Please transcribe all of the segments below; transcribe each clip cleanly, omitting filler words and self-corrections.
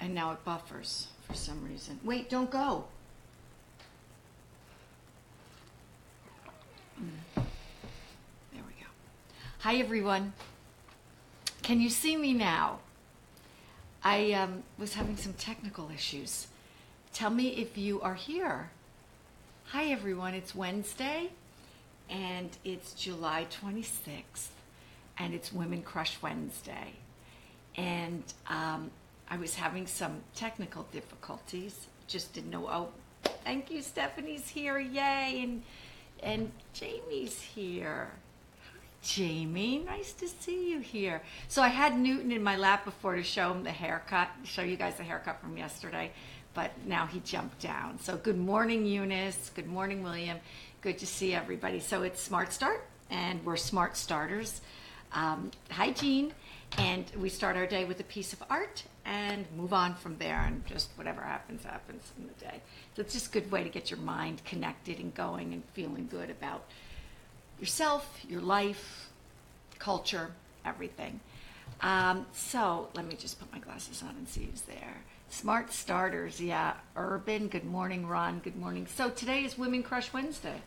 And now it buffers for some reason. Wait, don't go. There we go. Hi, everyone. Can you see me now? I was having some technical issues. Tell me if you are here. Hi, everyone. It's Wednesday, and it's July 26th, and it's Women Crush Wednesday. And I was having some technical difficulties. Just didn't know. Oh, thank you. Stephanie's here. Yay. And Jamie's here. Hi, Jamie. Nice to see you here. So I had Newton in my lap before to show him the haircut, show you guys the haircut from yesterday. But now he jumped down. So good morning, Eunice. Good morning, William. Good to see everybody. So it's Smart Start, and we're Smart Starters. Hi, Jean. And we start our day with a piece of art and move on from there, and just whatever happens in the day. So it's just a good way to get your mind connected and going and feeling good about yourself, your life, culture, everything. So let me just put my glasses on and see who's there. Smart Starters, yeah. Urban, good morning, Ron, good morning. So today is Women Crush Wednesday.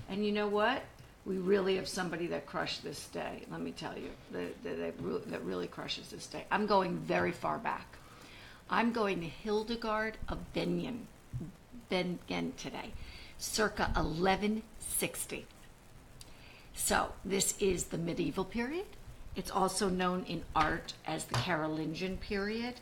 And you know what? We really have somebody that crushed this day, let me tell you, that really crushes this day. I'm going very far back. I'm going to Hildegard of Bingen today, circa 1160. So this is the medieval period. It's also known in art as the Carolingian period,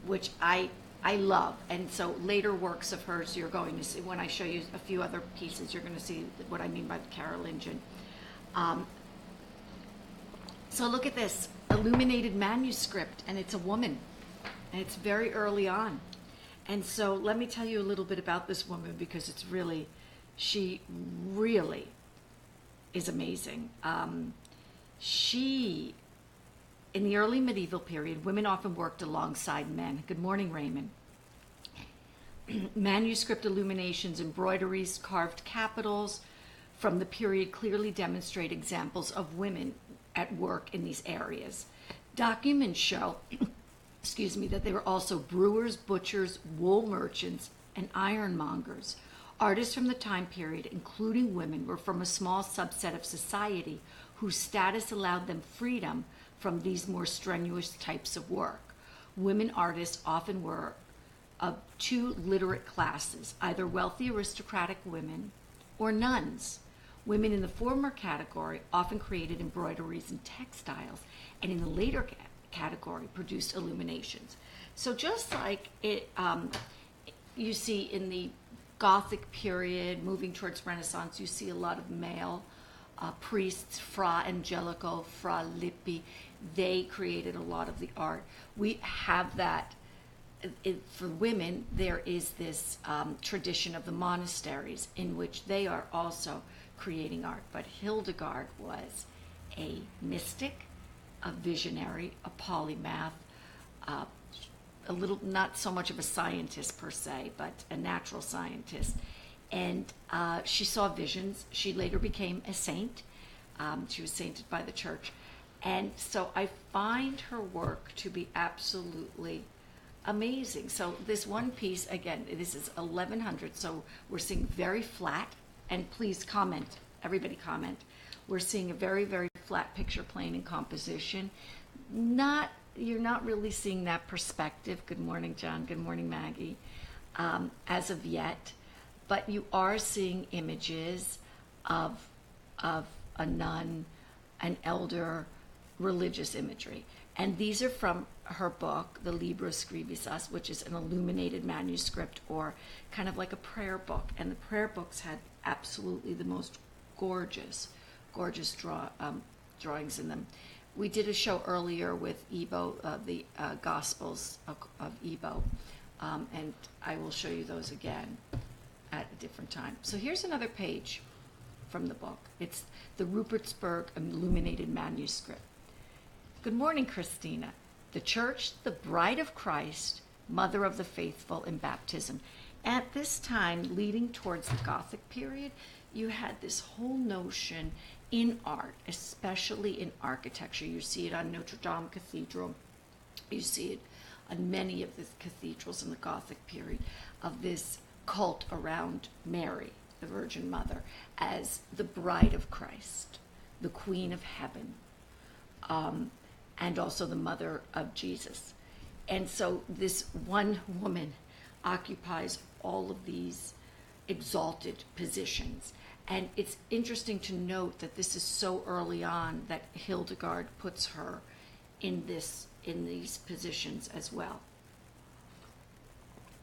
which I love. And so later works of hers, you're going to see, when I show you a few other pieces, you're going to see what I mean by the Carolingian. So look at this, illuminated manuscript, and it's a woman, and it's very early on. And so let me tell you a little bit about this woman, because she really is amazing. In the early medieval period, women often worked alongside men. Good morning, Raymond. Manuscript illuminations, embroideries, carved capitals from the period clearly demonstrate examples of women at work in these areas. Documents show, that they were also brewers, butchers, wool merchants, and ironmongers. Artists from the time period, including women, were from a small subset of society whose status allowed them freedom from these more strenuous types of work. Women artists often were of two literate classes, either wealthy aristocratic women or nuns. Women in the former category often created embroideries and textiles, and in the later category produced illuminations. So just like it, you see in the Gothic period, moving towards Renaissance, you see a lot of male priests, Fra Angelico, Fra Lippi. They created a lot of the art. We have that. For women, there is this tradition of the monasteries in which they are also creating art. But Hildegard was a mystic, a visionary, a polymath, a little, not so much of a scientist per se, but a natural scientist. And she saw visions. She later became a saint. She was sainted by the church. And so I find her work to be absolutely amazing. So this one piece, again, this is 1100, so we're seeing very flat, and please comment, everybody comment. We're seeing a very, very flat picture plane and composition. You're not really seeing that perspective. Good morning, John. Good morning, Maggie. As of yet. But you are seeing images of a nun, an elder, religious imagery. And these are from her book, the Libra Scribisas, which is an illuminated manuscript, or kind of like a prayer book. And the prayer books had absolutely the most gorgeous drawings in them. We did a show earlier with Ebo, the Gospels of Ebo, and I will show you those again at a different time. So here's another page from the book. It's the Rupertsberg Illuminated Manuscript. Good morning, Christina. The Church, the Bride of Christ, Mother of the Faithful in Baptism. At this time, leading towards the Gothic period, you had this whole notion in art, especially in architecture. You see it on Notre Dame Cathedral. You see it on many of the cathedrals in the Gothic period of this cult around Mary, the Virgin Mother, as the bride of Christ, the Queen of Heaven, and also the mother of Jesus. And so this one woman occupies all of these exalted positions. And it's interesting to note that this is so early on that Hildegard puts her in these positions as well,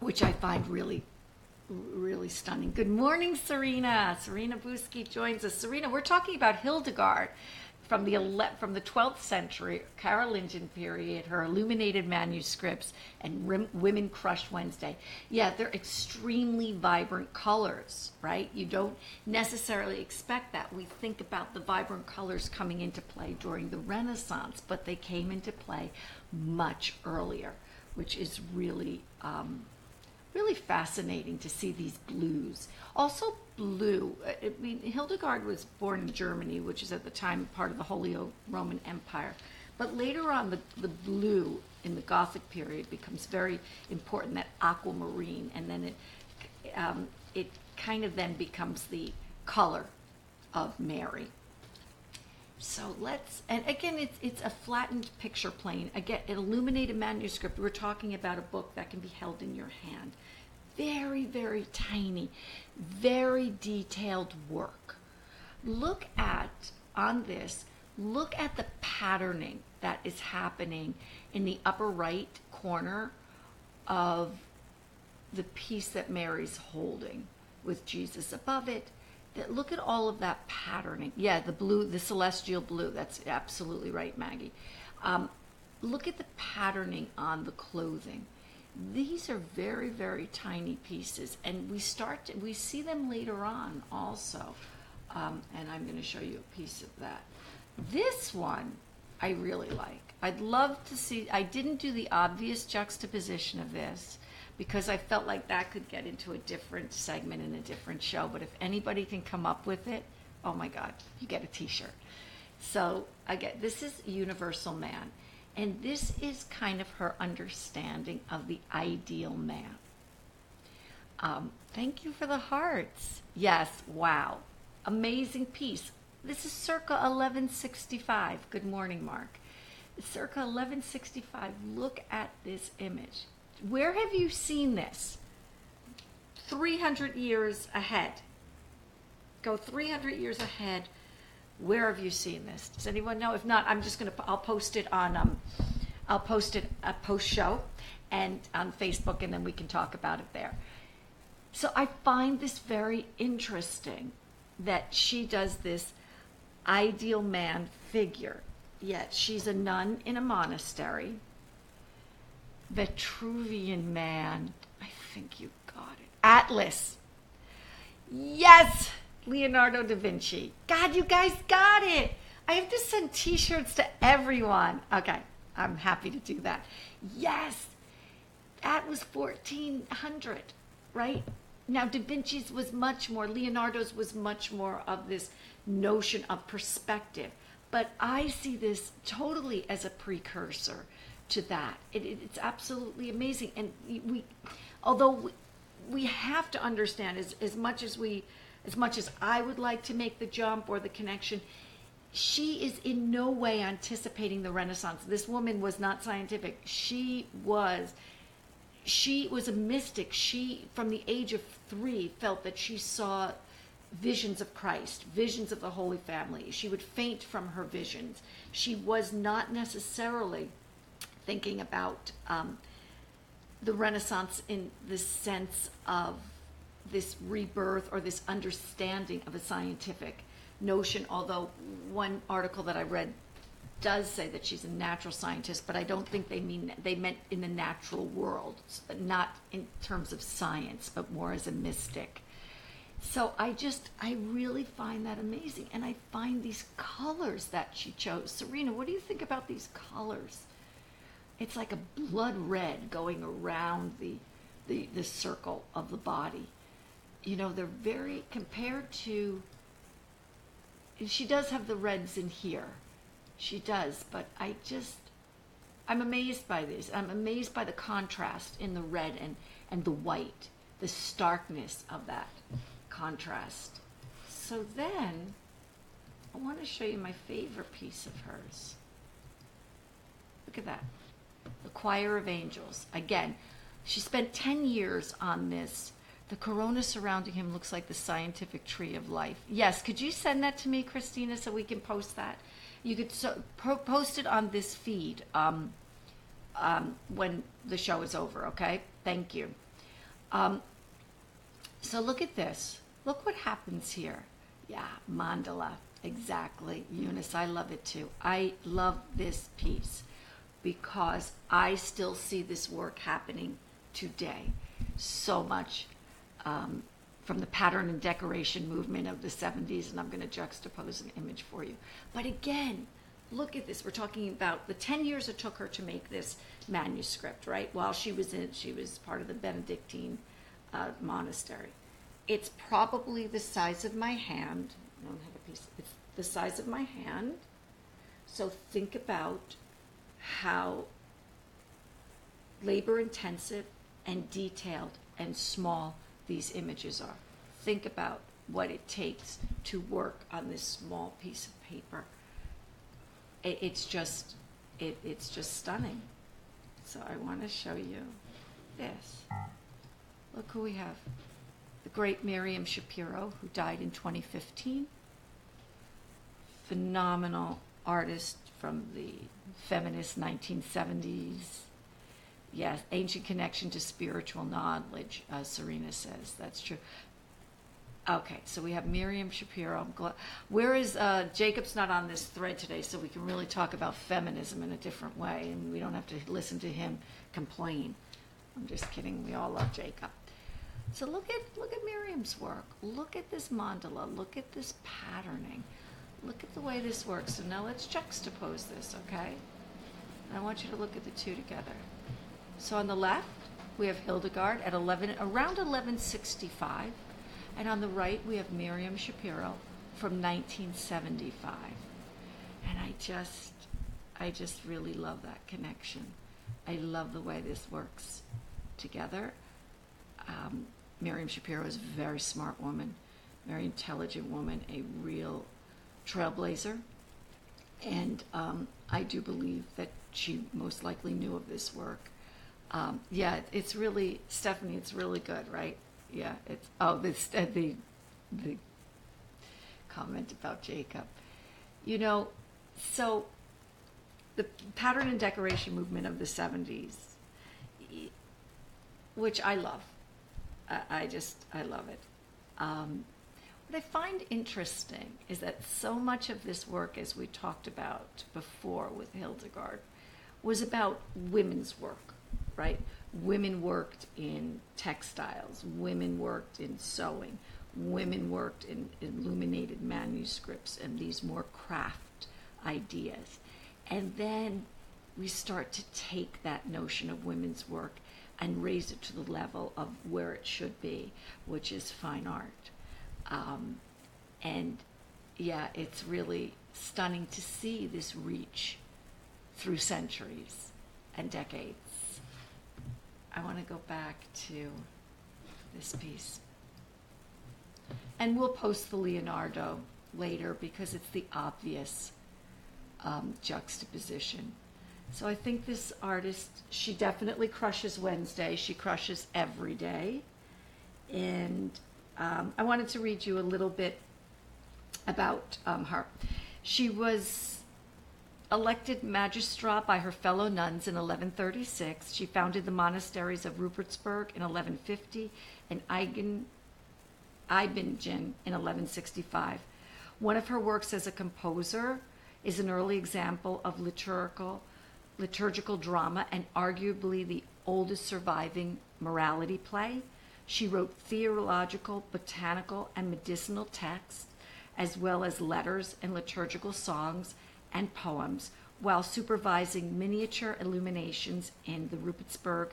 which I find really, really stunning. Good morning, Serena. Serena Buski joins us. Serena, we're talking about Hildegard from the 12th century, Carolingian period, her illuminated manuscripts, and Women Crush Wednesday. Yeah, they're extremely vibrant colors, right? You don't necessarily expect that. We think about the vibrant colors coming into play during the Renaissance, but they came into play much earlier, which is really really fascinating to see these blues. Also blue, I mean, Hildegard was born in Germany, which is at the time part of the Holy Roman Empire. But later on, the blue in the Gothic period becomes very important, that aquamarine, and then it kind of then becomes the color of Mary. So and again, it's a flattened picture plane. Again, an illuminated manuscript. We're talking about a book that can be held in your hand. Very, very tiny, very detailed work. Look at the patterning that is happening in the upper right corner of the piece that Mary's holding with Jesus above it. Look at all of that patterning. Yeah, the blue, the celestial blue. That's absolutely right, Maggie. Look at the patterning on the clothing. These are very, very tiny pieces, and we see them later on also. And I'm going to show you a piece of that. This one I really like. I'd love to see. I didn't do the obvious juxtaposition of this, because I felt like that could get into a different segment in a different show. But if anybody can come up with it, oh my God, you get a t-shirt. So again, this is Universal Man. And this is kind of her understanding of the ideal man. Thank you for the hearts. Yes, wow. Amazing piece. This is circa 1165. Good morning, Mark. Circa 1165. Look at this image. Where have you seen this? 300 years ahead. Go 300 years ahead. Where have you seen this? Does anyone know? If not, I'll post it on, I'll post it a post show and on Facebook, and then we can talk about it there. So I find this very interesting that she does this ideal man figure, yet she's a nun in a monastery. Vitruvian Man. I think you got it. Atlas. Yes, Leonardo da Vinci. God, you guys got it. I have to send t-shirts to everyone. Okay, I'm happy to do that. Yes, that was 1400, right? Now, Da Vinci's was much more, Leonardo's was much more of this notion of perspective. But I see this totally as a precursor to that. It's absolutely amazing. And although we have to understand, as much as I would like to make the jump or the connection, she is in no way anticipating the Renaissance. This woman was not scientific. She was a mystic. She, from the age of 3, felt that she saw visions of Christ, visions of the Holy Family. She would faint from her visions. She was not necessarily thinking about the Renaissance in the sense of this rebirth or this understanding of a scientific notion, although one article that I read does say that she's a natural scientist, but I don't think they meant in the natural world, not in terms of science, but more as a mystic. So I really find that amazing. And I find these colors that she chose. Serena, what do you think about these colors? It's like a blood red going around the circle of the body. You know, they're very, compared to, she does have the reds in here. She does, but I I'm amazed by this. I'm amazed by the contrast in the red and the white, the starkness of that contrast. So then, I want to show you my favorite piece of hers. Look at that. The Choir of Angels. Again, she spent 10 years on this. The corona surrounding him looks like the scientific tree of life. Yes, could you send that to me, Christina, so we can post that? You could post it on this feed when the show is over, okay? Thank you. So look at this. Look what happens here. Yeah, mandala. Exactly. Eunice, I love it too. I love this piece because I still see this work happening today. So much from the pattern and decoration movement of the 70s, and I'm going to juxtapose an image for you. But again, look at this. We're talking about the 10 years it took her to make this manuscript, right? While she was part of the Benedictine monastery. It's probably the size of my hand. I don't have a piece. It's the size of my hand. So think about how labor intensive and detailed and small these images are. Think about what it takes to work on this small piece of paper. It's just stunning. So I want to show you this. Look who we have. The great Miriam Schapiro, who died in 2015. Phenomenal artist from the feminist 1970s. Yes, ancient connection to spiritual knowledge, Serena says. That's true. Okay, so we have Miriam Schapiro. Where is Jacob's not on this thread today, so we can really talk about feminism in a different way, and we don't have to listen to him complain. I'm just kidding. We all love Jacob. So look at Miriam's work. Look at this mandala. Look at this patterning. Look at the way this works. So now let's juxtapose this, okay? And I want you to look at the two together. So on the left, we have Hildegard at around 1165. And on the right, we have Miriam Schapiro from 1975. And I just really love that connection. I love the way this works together. Miriam Schapiro is a very smart woman, very intelligent woman, a real trailblazer. And I do believe that she most likely knew of this work. Yeah, it's really, Stephanie, it's really good, right? Yeah, it's, the comment about Jacob. You know, so the pattern and decoration movement of the 70s, which I love. I love it. What I find interesting is that so much of this work, as we talked about before with Hildegard, was about women's work, right? Women worked in textiles, women worked in sewing, women worked in illuminated manuscripts and these more craft ideas. And then we start to take that notion of women's work and raise it to the level of where it should be, which is fine art. And yeah, it's really stunning to see this reach through centuries and decades. I want to go back to this piece. And we'll post the Leonardo later because it's the obvious juxtaposition. So I think this artist, she definitely crushes Wednesday. She crushes every day. And I wanted to read you a little bit about her. She was elected magistrat by her fellow nuns in 1136. She founded the monasteries of Rupertsberg in 1150 and Eibingen in 1165. One of her works as a composer is an early example of liturgical drama and arguably the oldest surviving morality play. She wrote theological, botanical, and medicinal texts, as well as letters and liturgical songs and poems, while supervising miniature illuminations in the Rupertsberg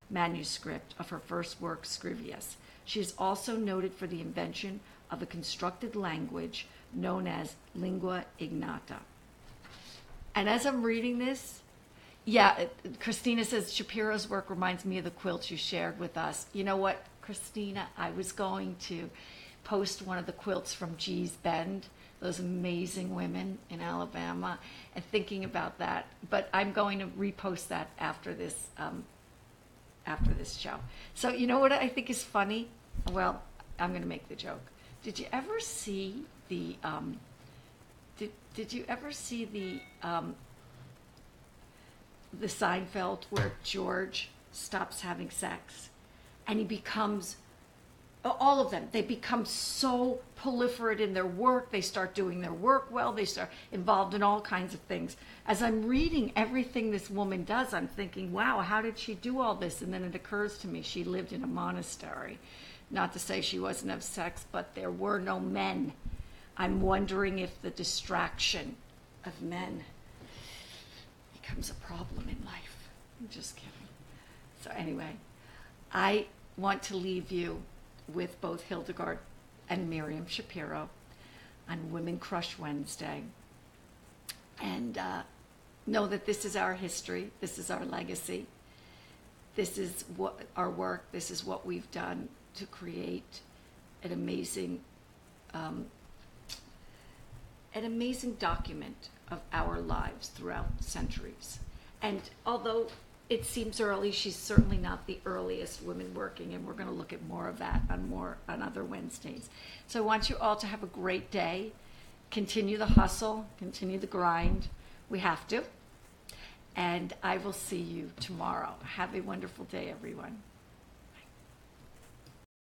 manuscript of her first work, Scrivius. She is also noted for the invention of a constructed language known as lingua ignota. And as I'm reading this, Yeah, Christina says Shapiro's work reminds me of the quilts you shared with us. You know what, Christina? I was going to post one of the quilts from Gee's Bend, those amazing women in Alabama, and thinking about that. But I'm going to repost that after this show. So you know what I think is funny? Well, I'm going to make the joke. Did you ever see the did you ever see the Seinfeld where George stops having sex and he becomes, all of them, they become so proliferate in their work. They start doing their work well. They start involved in all kinds of things. As I'm reading everything this woman does, I'm thinking, wow, how did she do all this? And then it occurs to me, she lived in a monastery. Not to say she wasn't have sex, but there were no men. I'm wondering if the distraction of men becomes a problem in life. I'm just kidding. So anyway, I want to leave you with both Hildegard and Miriam Shapiro on Women Crush Wednesday. And know that this is our history. This is our legacy. This is what our work, this is what we've done to create an amazing document of our lives throughout centuries. And although it seems early, she's certainly not the earliest woman working, and we're going to look at more of that on other Wednesdays. So I want you all to have a great day. Continue the hustle, continue the grind. We have to. And I will see you tomorrow. Have a wonderful day, everyone.